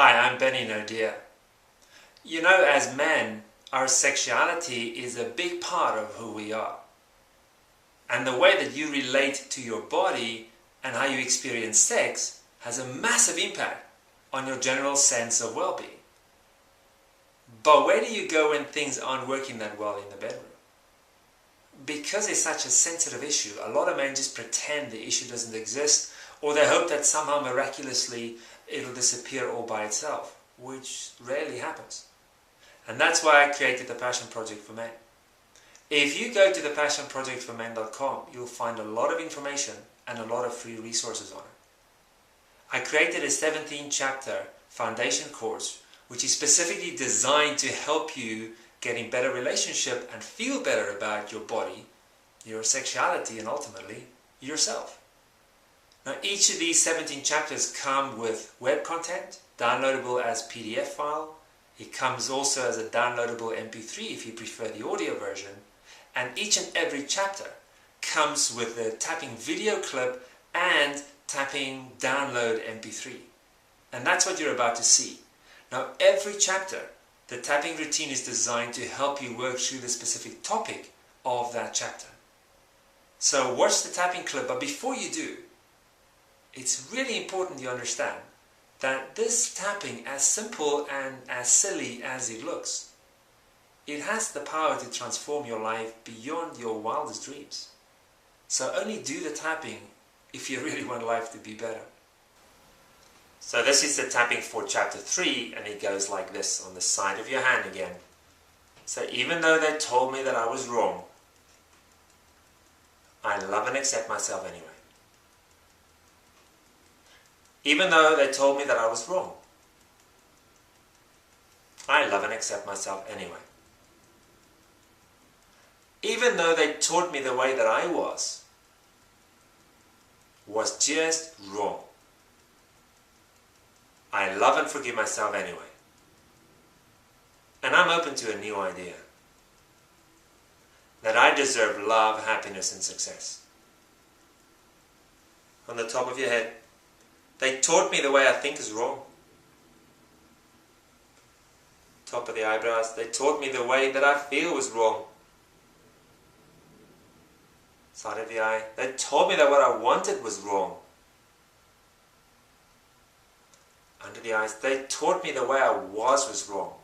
Hi, I'm Benny Nodia. You know, as men, our sexuality is a big part of who we are. And the way that you relate to your body and how you experience sex has a massive impact on your general sense of well-being. But where do you go when things aren't working that well in the bedroom? Because it's such a sensitive issue, a lot of men just pretend the issue doesn't exist, or they hope that somehow miraculously it'll disappear all by itself, which rarely happens. And that's why I created the Passion Project for Men. If you go to ThePassionProjectforMen.com, you'll find a lot of information and a lot of free resources on it. I created a 17-chapter foundation course, which is specifically designed to help you get in better relationship and feel better about your body, your sexuality, and ultimately yourself. Now, each of these 17 chapters come with web content, downloadable as PDF file. It comes also as a downloadable MP3 if you prefer the audio version. And each and every chapter comes with a tapping video clip and tapping download MP3. And that's what you're about to see. Now, every chapter, the tapping routine is designed to help you work through the specific topic of that chapter. So watch the tapping clip, but before you do, it's really important you understand that this tapping, as simple and as silly as it looks, it has the power to transform your life beyond your wildest dreams. So only do the tapping if you really want life to be better. So this is the tapping for chapter 3, and it goes like this on the side of your hand again. So even though they told me that I was wrong, I love and accept myself anyway. Even though they told me that I was wrong, I love and accept myself anyway. Even though they taught me the way that I was just wrong, I love and forgive myself anyway. And I'm open to a new idea. That I deserve love, happiness, and success. On the top of your head, they taught me the way I think is wrong. Top of the eyebrows, they taught me the way that I feel was wrong. Side of the eye, they told me that what I wanted was wrong. Under the eyes, they taught me the way I was wrong.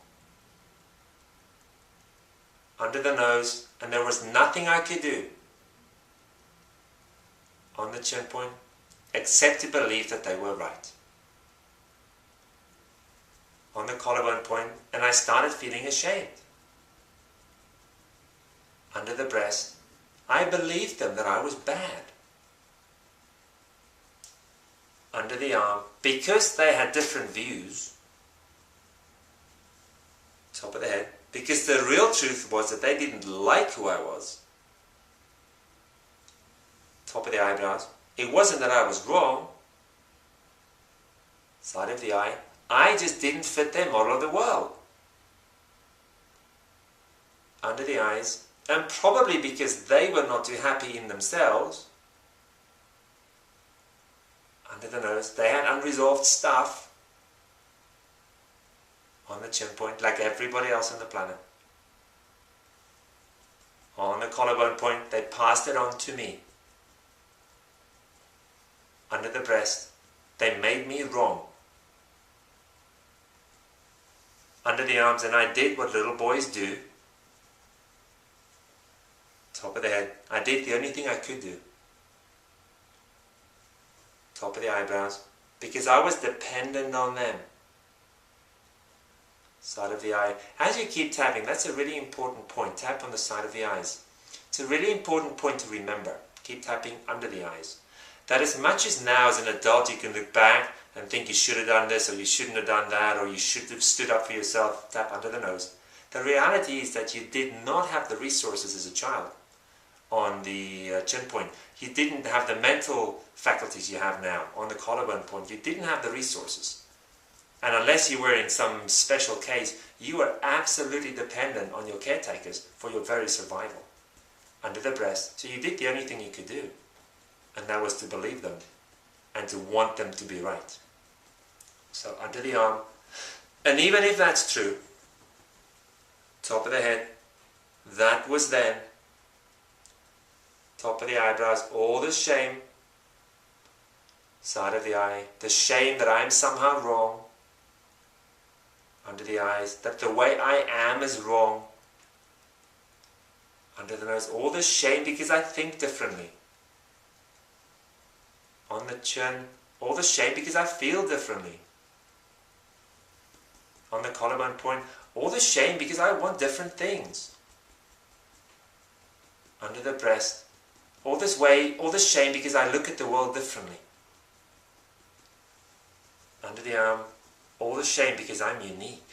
Under the nose, and there was nothing I could do. On the chin point, except to believe that they were right. On the collarbone point, and I started feeling ashamed. Under the breast, I believed them that I was bad. Under the arm, because they had different views. Top of the head, because the real truth was that they didn't like who I was. Top of the eyebrows, it wasn't that I was wrong. Side of the eye, I just didn't fit their model of the world. Under the eyes, and probably because they were not too happy in themselves. Under the nose, they had unresolved stuff. On the chin point, like everybody else on the planet. On the collarbone point, they passed it on to me. Under the breast, they made me wrong. Under the arms, and I did what little boys do. Top of the head, I did the only thing I could do. Top of the eyebrows, because I was dependent on them. Side of the eye, as you keep tapping, that's a really important point. Tap on the side of the eyes. It's a really important point to remember. Keep tapping under the eyes. That as much as now as an adult you can look back and think you should have done this or you shouldn't have done that or you should have stood up for yourself, tap under the nose. The reality is that you did not have the resources as a child on the chin point. You didn't have the mental faculties you have now on the collarbone point. You didn't have the resources. And unless you were in some special case, you were absolutely dependent on your caretakers for your very survival. Under the breast, so you did the only thing you could do. And that was to believe them and to want them to be right. So under the arm, And even if that's true, top of the head, that was then. Top of the eyebrows, all the shame. Side of the eye, the shame that I'm somehow wrong. Under the eyes, that the way I am is wrong. Under the nose, all the shame because I think differently. On the chin, all the shame because I feel differently. On the collarbone point, all the shame because I want different things. Under the breast, all the shame because I look at the world differently. Under the arm, all the shame because I'm unique.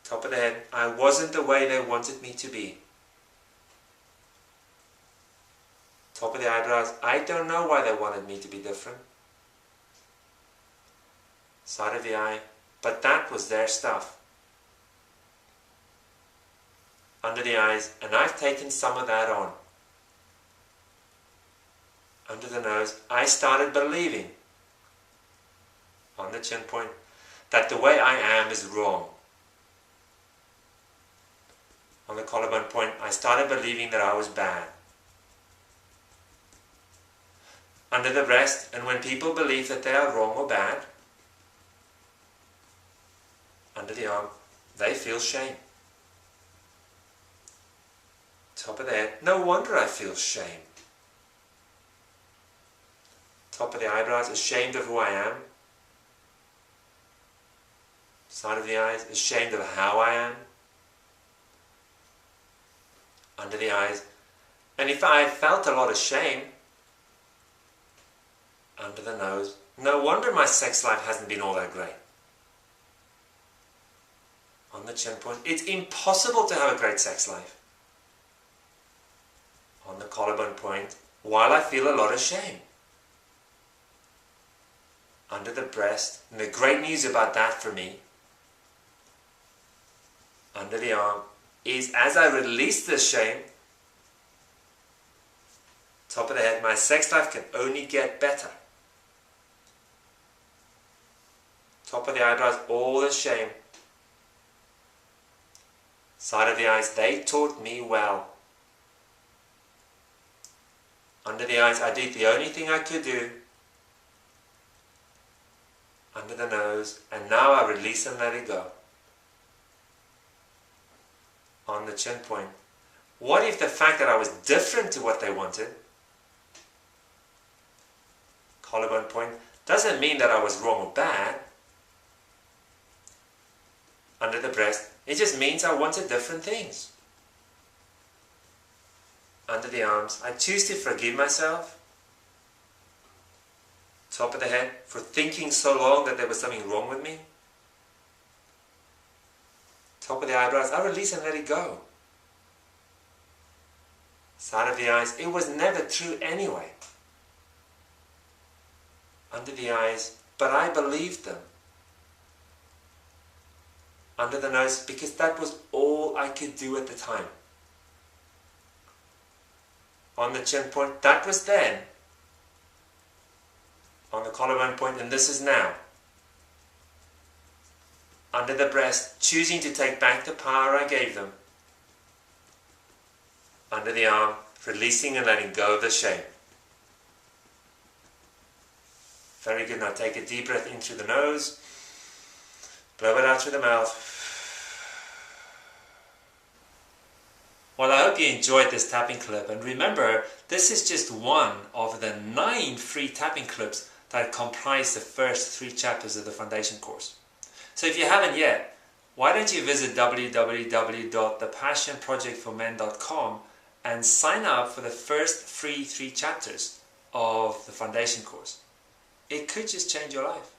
Top of the head, I wasn't the way they wanted me to be. Top of the eyebrows, I don't know why they wanted me to be different. Side of the eye, but that was their stuff. Under the eyes, and I've taken some of that on. Under the nose, I started believing. On the chin point, that the way I am is wrong. On the collarbone point, I started believing that I was bad. Under the breast, and when people believe that they are wrong or bad, under the arm, they feel shame. Top of the head, no wonder I feel shame. Top of the eyebrows, ashamed of who I am. Side of the eyes, ashamed of how I am. Under the eyes, and if I felt a lot of shame, under the nose, no wonder my sex life hasn't been all that great. On the chin point, it's impossible to have a great sex life. On the collarbone point, while I feel a lot of shame. Under the breast, and the great news about that for me, under the arm, is as I release this shame, top of the head, my sex life can only get better. Top of the eyebrows, all the shame. Side of the eyes, they taught me well. Under the eyes, I did the only thing I could do. Under the nose, and now I release and let it go. On the chin point, what if the fact that I was different to what they wanted, collarbone point, doesn't mean that I was wrong or bad. Under the breast, it just means I wanted different things. Under the arms, I choose to forgive myself. Top of the head, for thinking so long that there was something wrong with me. Top of the eyebrows, I release and let it go. Side of the eyes, it was never true anyway. Under the eyes, but I believed them. Under the nose, because that was all I could do at the time. On the chin point, that was then. On the collarbone point, and this is now. Under the breast, choosing to take back the power I gave them. Under the arm, releasing and letting go of the shame. Very good. Now take a deep breath in through the nose. Blow it out through the mouth. Well, I hope you enjoyed this tapping clip. And remember, this is just one of the 9 free tapping clips that comprise the first 3 chapters of the foundation course. So if you haven't yet, why don't you visit www.ThePassionProjectforMen.com and sign up for the first free 3 chapters of the foundation course. It could just change your life.